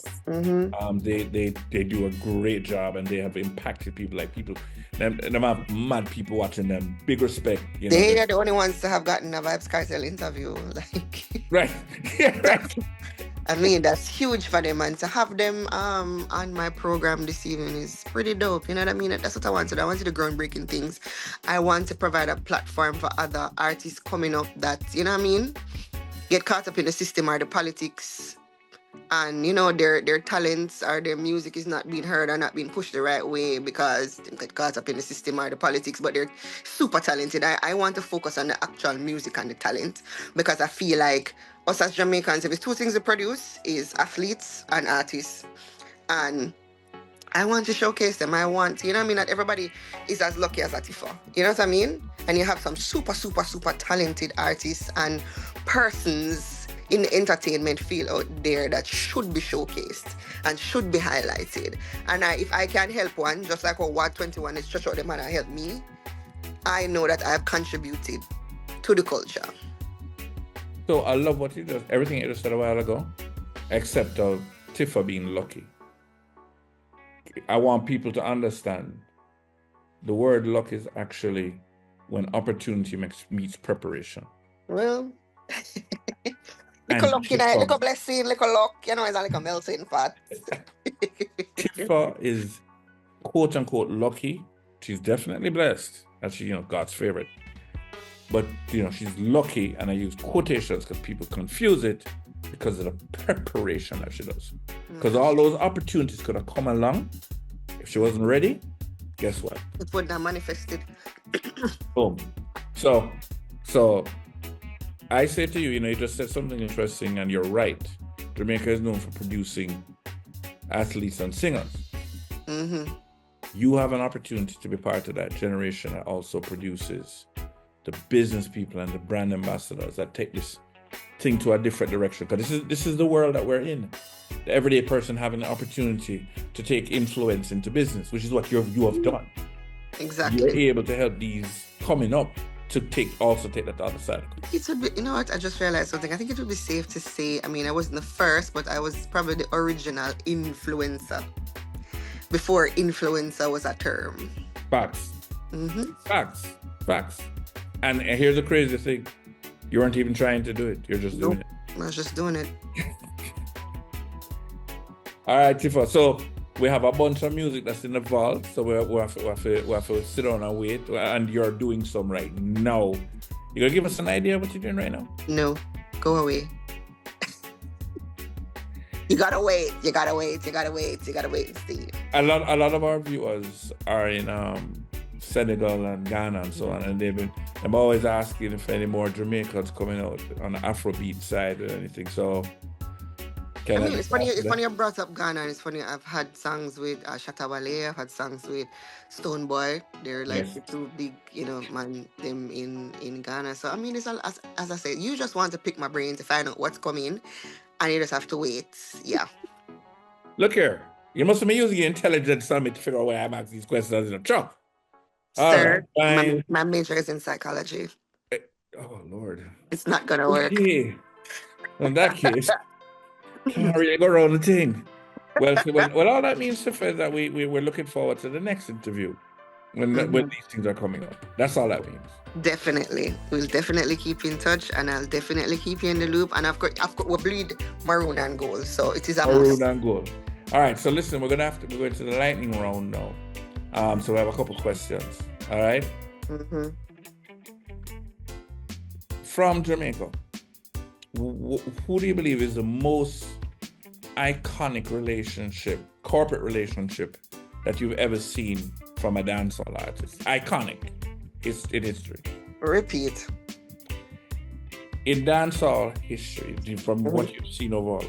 They do a great job, and they have impacted people. Like people, them have mad people watching them. Big respect. You know, They are the only ones to have gotten a Vibes Cartel interview. Like right. Yeah, right. I mean, that's huge for them, and to have them on my program this evening is pretty dope. You know what I mean? That's what I wanted. I wanted the groundbreaking things. I want to provide a platform for other artists coming up that, you know what I mean, get caught up in the system or the politics, and you know their talents or their music is not being heard or not being pushed the right way because they get caught up in the system or the politics, but they're super talented. I want to focus on the actual music and the talent, because I feel like us as Jamaicans, if it's two things we produce, is athletes and artists, and I want to showcase them. I want, you know what I mean, that everybody is as lucky as a Tifa. You know what I mean? And you have some super talented artists and persons in the entertainment field out there that should be showcased and should be highlighted. And if I can help one, just like how Ward 21 is stretch out them and help me, I know that I have contributed to the culture. So I love what you just, everything you just said a while ago, except of Tifa being lucky. I want people to understand the word luck is actually when opportunity meets preparation. Well, little luck, you know, little blessing, little luck, you know, it's like a melting pot. Tifa is quote unquote lucky. She's definitely blessed. As she, you know, God's favorite. But, you know, she's lucky, and I use quotations because people confuse it because of the preparation that she does. Because all those opportunities could have come along. If she wasn't ready, guess what? It wouldn't have manifested. Boom. So I say to you, you know, you just said something interesting, and you're right. Jamaica is known for producing athletes and singers. Mm-hmm. You have an opportunity to be part of that generation that also produces the business people and the brand ambassadors that take this thing to a different direction. Because this is the world that we're in. The everyday person having the opportunity to take influence into business, which is what you have done. Exactly. You're able to help these coming up to take that to the other side. It would be, you know what, I just realized something. I think it would be safe to say, I mean, I wasn't the first, but I was probably the original influencer before influencer was a term. Facts. Mm-hmm. Facts. And here's the crazy thing. You weren't even trying to do it. You're just doing it. I was just doing it. All right, Tifa. So we have a bunch of music that's in the vault. So we have to sit down and wait. And you're doing some right now. You gonna give us an idea of what you're doing right now? No. Go away. You gotta wait and see. A lot of our viewers are in Senegal and Ghana and so on, and I'm always asking if any more Jamaicans coming out on the Afrobeat side or anything. So it's funny you brought up Ghana, and it's funny, I've had songs with Shatta Wale, I've had songs with Stone Boy. They're like the two big, you know, man, them in Ghana. So I mean, it's all, as I said, you just want to pick my brain to find out what's coming, and you just have to wait. Yeah. Look here, you must have been using your intelligence on me to figure out why I'm asking these questions in the truck. Sir, my major is in psychology. Oh Lord, it's not gonna work. Okay. In that case, can't really go around the thing. Well, all that means is that we're looking forward to the next interview when these things are coming up. That's all that means. Definitely, we'll definitely keep in touch, and I'll definitely keep you in the loop. And of course, we'll bleed maroon and gold, so it is a maroon and gold. All right, so listen, we're going to the lightning round now. So we have a couple questions. All right. Mm-hmm. From Jamaica, who do you believe is the most iconic corporate relationship that you've ever seen from a dancehall artist? Iconic in history. Repeat. In dancehall history, from what you've seen overall,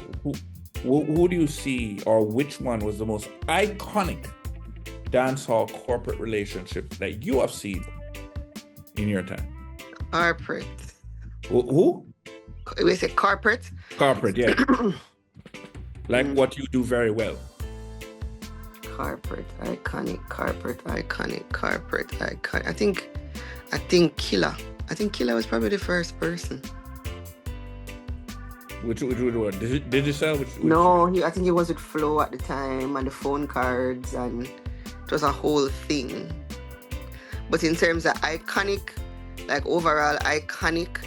who do you see, or which one was the most iconic dancehall corporate relationship that you have seen in your time? Corporate. Who? We say corporate? Corporate, yeah. Like what you do very well. Iconic. I think Killer. I think Killer was probably the first person. Which one? Did you sell? Which? No, I think he was with Flo at the time and the phone cards, and it was a whole thing. But in terms of iconic, like overall iconic,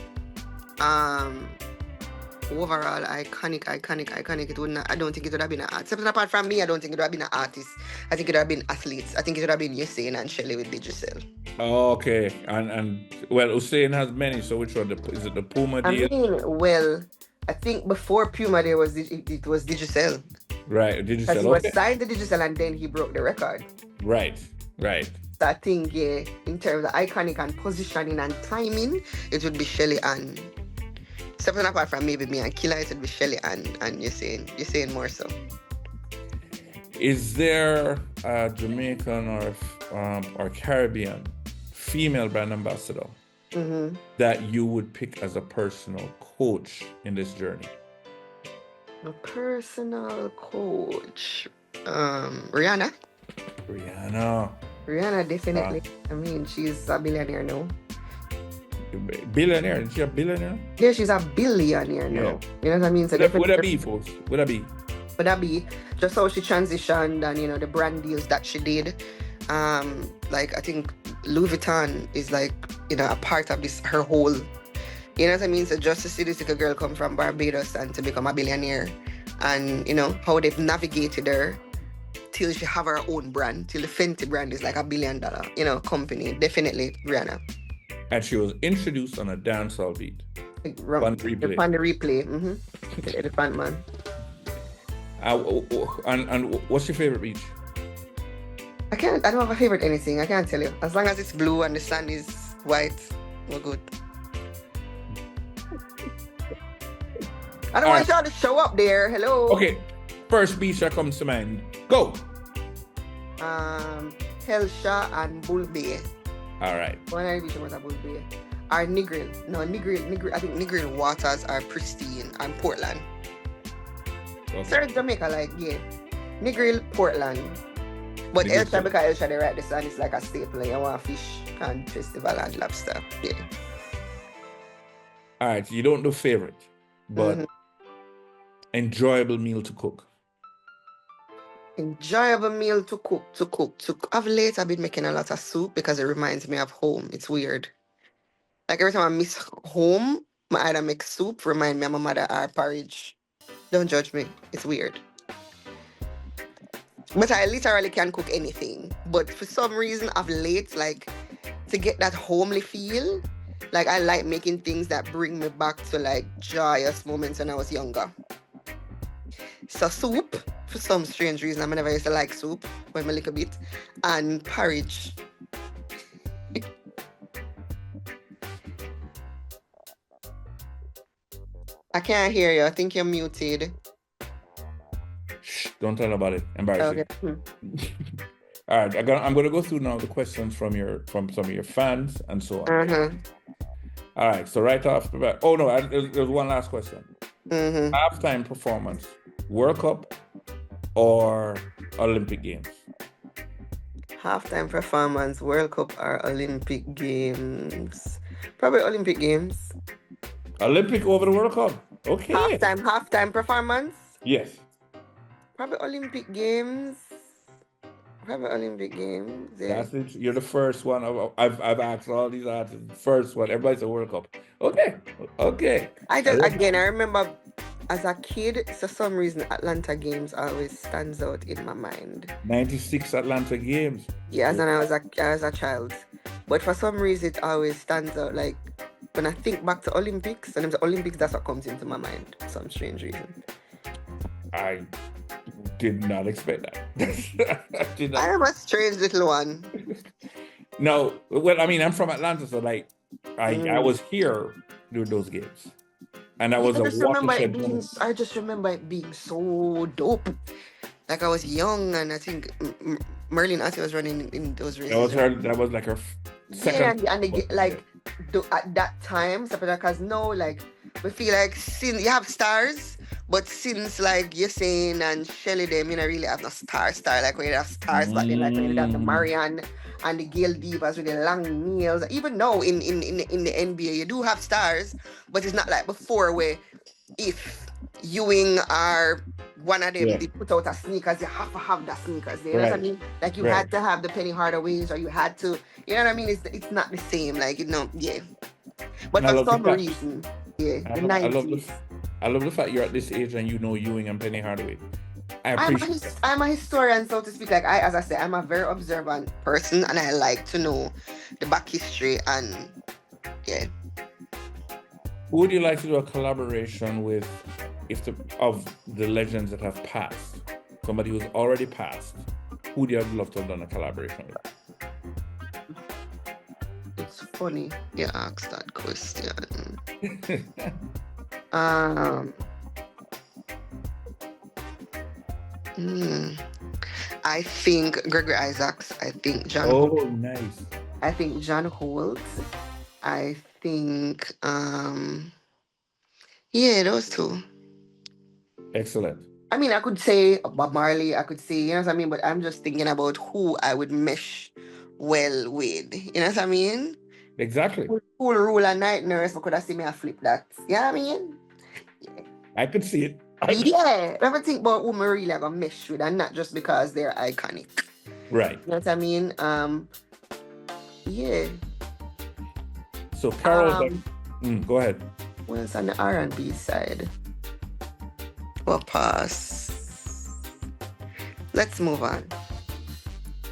it wouldn't. I don't think it would have been an artist. Apart from me, I don't think it would have been an artist. I think it would have been athletes. I think it would have been Usain and Shelley with Digicel. Oh, okay. And well, Usain has many. So which one? Is it the Puma deal? I think before Puma there was it was Digicel. Right, Digicel. Because he was signed to Digicel and then he broke the record. Right. So I think, yeah, in terms of iconic and positioning and timing, it would be Shelley and separate apart from maybe me and Killer, it would be Shelley and Usain more so. Is there a Jamaican or Caribbean female brand ambassador that you would pick as a personal coach in this journey? A personal coach, Rihanna. Rihanna, definitely. I mean, she's a billionaire now. Billionaire? Is she a billionaire? Yeah, she's a billionaire now. Yeah. You know what I mean? So would that be, folks? Would that be just how she transitioned and, you know, the brand deals that she did. Like, I think Louis Vuitton is like, you know, a part of this, her whole, you know what I mean? So just to see this little girl come from Barbados and to become a billionaire and, you know, how they've navigated her till she have her own brand, till the Fenty brand is like $1 billion, you know, company. Definitely Rihanna. And she was introduced on a dancehall beat. On the replay. The elephant man. And what's your favorite beach? I don't have a favorite anything. I can't tell you. As long as it's blue and the sun is white, we're good. I don't want y'all to show up there. Hello. Okay. First beach that comes to mind. Go. Hellsha and Bull Bay. All right. One of the beaches was a Bull Bay. Or Negril. No, Negril. I think Negril waters are pristine. And Portland. Okay. So Jamaica, like, yeah. Negril, Portland. But Hellsha, because Hellsha, they right the sun is like a staple. You want fish and festival and lobster. Yeah. All right. You don't do favorite, but enjoyable meal to cook. Enjoyable meal to cook. Of late, I've been making a lot of soup because it reminds me of home. It's weird. Like every time I miss home, I either make soup, remind me of my mother, or porridge. Don't judge me. It's weird. But I literally can cook anything. But for some reason, of late, like to get that homely feel, like I like making things that bring me back to like joyous moments when I was younger. So soup, for some strange reason, I never used to like soup, when a little bit, and porridge. I can't hear you. I think you're muted. Shh, don't tell about it. Embarrassing. Okay. All right, I'm going to go through now the questions from some of your fans and so on. All right, so right off the bat. Oh, no, there's one last question. Halftime performance, World Cup or Olympic Games? Halftime performance, World Cup or Olympic Games? Probably Olympic Games. Olympic over the World Cup. Okay. Halftime performance? Yes. Probably Olympic Games. Yeah. That's it. You're the first one. I've asked all these artists. First one. Everybody's a World Cup. Okay. I remember as a kid, for some reason, Atlanta Games always stands out in my mind. 96 Atlanta Games. Yeah, as I was a child. But for some reason, it always stands out. Like, when I think back to Olympics, and the Olympics, that's what comes into my mind for some strange reason. I did not expect that. I am a strange little one. No, well, I mean, I'm from Atlanta, so like, I was here during those games. And I was I just remember it being so dope. Like I was young, and I think Merlin Atty was running in those races. That was like her second. Yeah, and at that time, because now, like, we feel like you have stars, But since like you're saying and Shelly them, you know, really have no star like when you have stars back then, like when you have the Marianne and the Gail Divas with the long nails. Even now in the NBA you do have stars, but it's not like before where if Ewing are one of them, Yeah. they put out a sneakers, you have to have the sneakers. You know what I Right. mean? Like you Right. had to have the Penny Hardaways, or you had to, you know what I mean? It's not the same, like, you know, yeah. But And I for love the some fact. reason, yeah, I the love 90s. I love the fact you're at this age and you know Ewing and Penny Hardaway. I appreciate that. I'm a historian, so to speak. Like as I said, I'm a very observant person, and I like to know the back history. And yeah, Who would you like to do a collaboration with, of the legends that have passed? Somebody who's already passed. Who would you have loved to have done a collaboration with? it's funny you ask that question. I think Gregory Isaacs. I think John. Oh, nice. I think John Holt. I think yeah, those two. Excellent. I mean, I could say Bob Marley. I could say, you know what I mean. But I'm just thinking about who I would mesh well with. You know what I mean? Exactly. Cool Rule and Night Nurse. But could I see me a flip that? You know what I mean? Yeah. I could see it. Yeah, never think about who I really are gonna mesh with, and not just because they're iconic. Right. You know what I mean? Yeah. So Carol, go ahead. What else on the R&B side? We'll pass. Let's move on.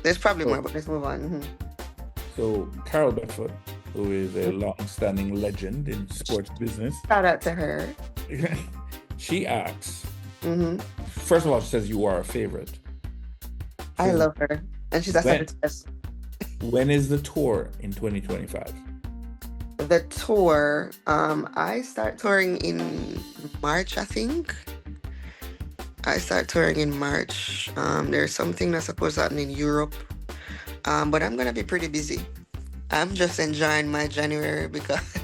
There's probably more, but let's move on. So Carol Bedford, who is a long-standing legend in sports business. Shout out to her. She asks, first of all, she says you are a favorite. I love her. And she's a Sagittarius. When is the tour in 2025? The tour, I start touring in March, I think. I start touring in March. There's something that's supposed to happen in Europe. But I'm going to be pretty busy. I'm just enjoying my January because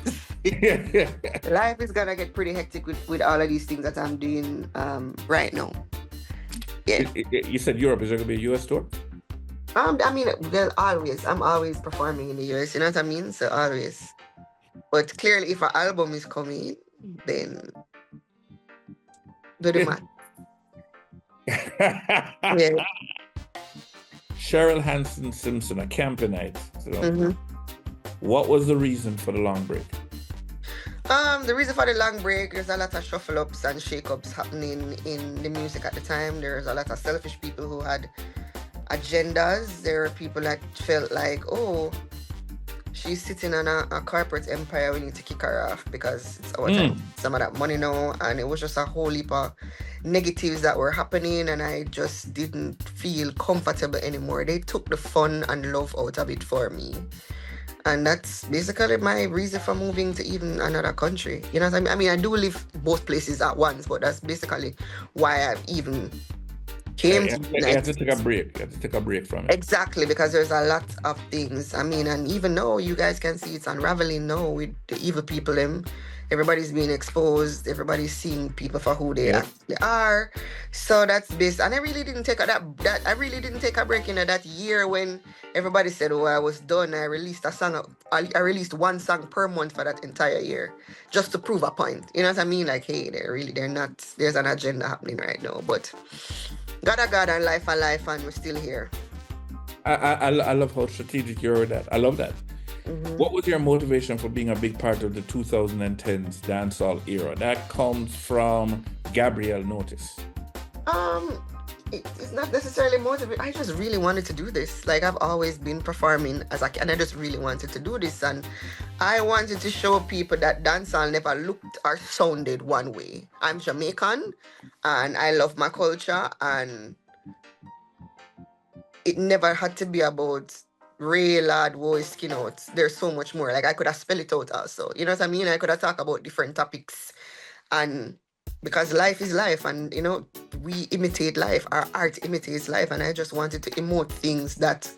life is going to get pretty hectic with all of these things that I'm doing right now. Yeah. You said Europe. Is there going to be a US tour? I mean, I'm always performing in the US, you know what I mean? So always. But clearly, if an album is coming, then do the math. Yeah. Cheryl Hansen Simpson, a Campanite. So, what was the reason for the long break? The reason for the long break, there's a lot of shuffle ups and shake ups happening in the music at the time. There's a lot of selfish people who had agendas. There were people that felt like, oh, she's sitting on a corporate empire, we need to kick her off because it's our time. Some of that money now. And it was just a whole heap of negatives that were happening, and I just didn't feel comfortable anymore. They took the fun and love out of it for me. And that's basically my reason for moving to even another country. You know what I mean? I mean, I do live both places at once, but that's basically why I've even came to you have to take a break. You have to take a break from it. Exactly, because there's a lot of things. I mean, and even though you guys can see it's unraveling now with the evil people, everybody's being exposed. Everybody's seeing people for who they actually are. So that's this. And I really didn't take I really didn't take a break in that year when everybody said, "Oh, I was done." I released a song. I released one song per month for that entire year, just to prove a point. You know what I mean? Like, hey, they're not. There's an agenda happening right now, but God a God and life, and we're still here. I love how strategic you're with that. I love that. What was your motivation for being a big part of the 2010s dancehall era? That comes from Gabrielle Notice. It's not necessarily motivated. I just really wanted to do this. Like, I've always been performing and I just really wanted to do this. And I wanted to show people that dancehall never looked or sounded one way. I'm Jamaican and I love my culture, and it never had to be about real hard voice skin out. There's so much more. Like, I could have spelled it out also. You know what I mean? I could have talked about different topics, and because life is life, and you know, we imitate life. Our art imitates life, and I just wanted to emote things that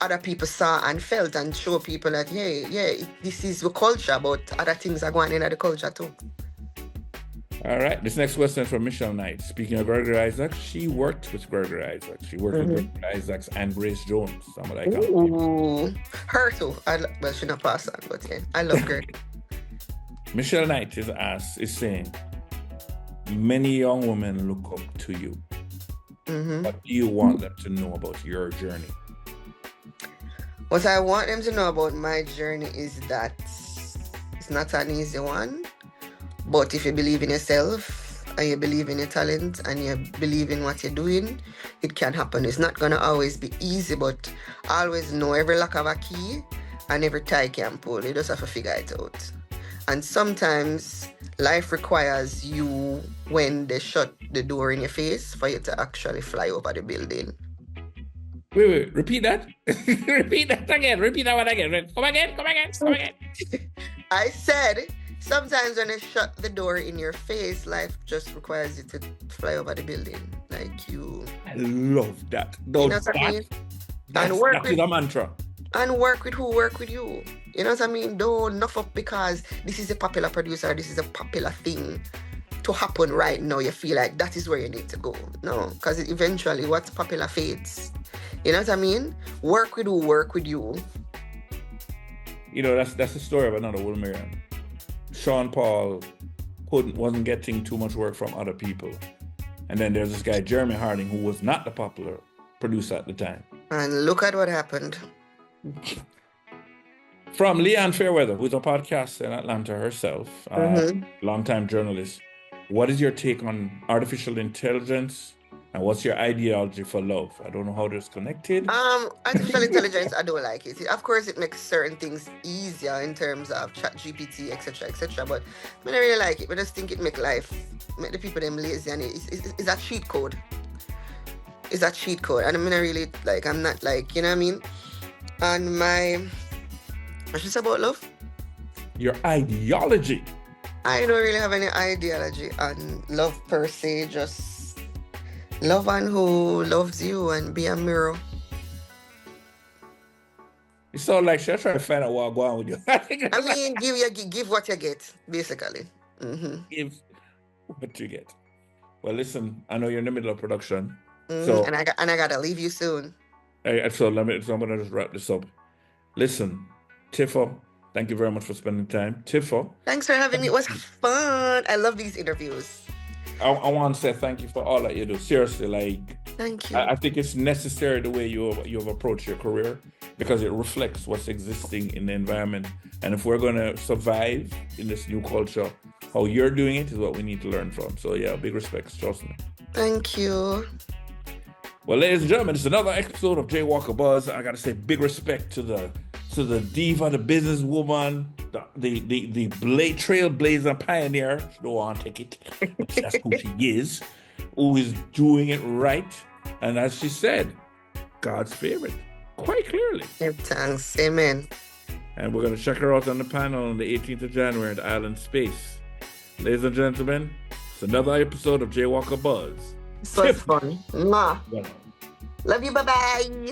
other people saw and felt, and show people that, hey, yeah, this is the culture, but other things are going in the culture too. All right. This next question is from Michelle Knight. Speaking of Gregory Isaacs, she worked with Gregory Isaacs. She worked with Gregory Isaacs and Grace Jones. Some of that kind of Ooh, her too. Well, she not pass on, but yeah, I love Greg. Michelle Knight is saying, many young women look up to you. What do you want them to know about your journey? What I want them to know about my journey is that it's not an easy one, but if you believe in yourself and you believe in your talent and you believe in what you're doing, it can happen. It's not going to always be easy, but always know every lock of a key and every tie can pull. You just have to figure it out. And sometimes life requires you, when they shut the door in your face, for you to actually fly over the building. Wait, repeat that. Repeat that again. Repeat that one again. Come again. I said, sometimes when they shut the door in your face, life just requires you to fly over the building. Like you. I love that. You know what I mean? That is a mantra. And work with who work with you. You know what I mean? Don't nuff up because this is a popular producer, this is a popular thing to happen right now. You feel like that is where you need to go. No, because eventually what's popular fades. You know what I mean? Work with who work with you. You know, that's the story of another woman. Sean Paul wasn't getting too much work from other people. And then there's this guy, Jeremy Harding, who was not the popular producer at the time. And look at what happened. From Leanne Fairweather, who's a podcaster in Atlanta herself, longtime journalist. What is your take on artificial intelligence? And what's your ideology for love? I don't know how this connected. Artificial intelligence, I don't like it. Of course, it makes certain things easier in terms of ChatGPT, etc. But I don't really like it. I just think it make the people them lazy, and it's a cheat code. It's a cheat code, and I'm not really like. I'm not like, you know what I mean. And what's this about love? Your ideology. I don't really have any ideology on love per se. Just love one who loves you and be a mirror. It sounds like she's trying to find out what's going on with you. I mean, give what you get, basically. Give what you get. Well, listen, I know you're in the middle of production. So and I gotta leave you soon. So I'm gonna just wrap this up. Listen, Tifa, thank you very much for spending time. Tifa, thanks for having me. It was fun. I love these interviews. I want to say thank you for all that you do. Seriously, like, thank you. I think it's necessary the way you've approached your career, because it reflects what's existing in the environment. And if we're going to survive in this new culture, how you're doing it is what we need to learn from. So yeah, big respects, trust me. Thank you. Well, ladies and gentlemen, it's another episode of JWalkerBuzz. I got to say big respect to the diva, the businesswoman, the trailblazer pioneer. She don't want to take it. That's who she is, who is doing it right. And as she said, God's favorite, quite clearly. Thanks. Amen. And we're going to check her out on the panel on the 18th of January at Island Space. Ladies and gentlemen, it's another episode of JWalkerBuzz. So fun. Mwah. Love you. Bye-bye.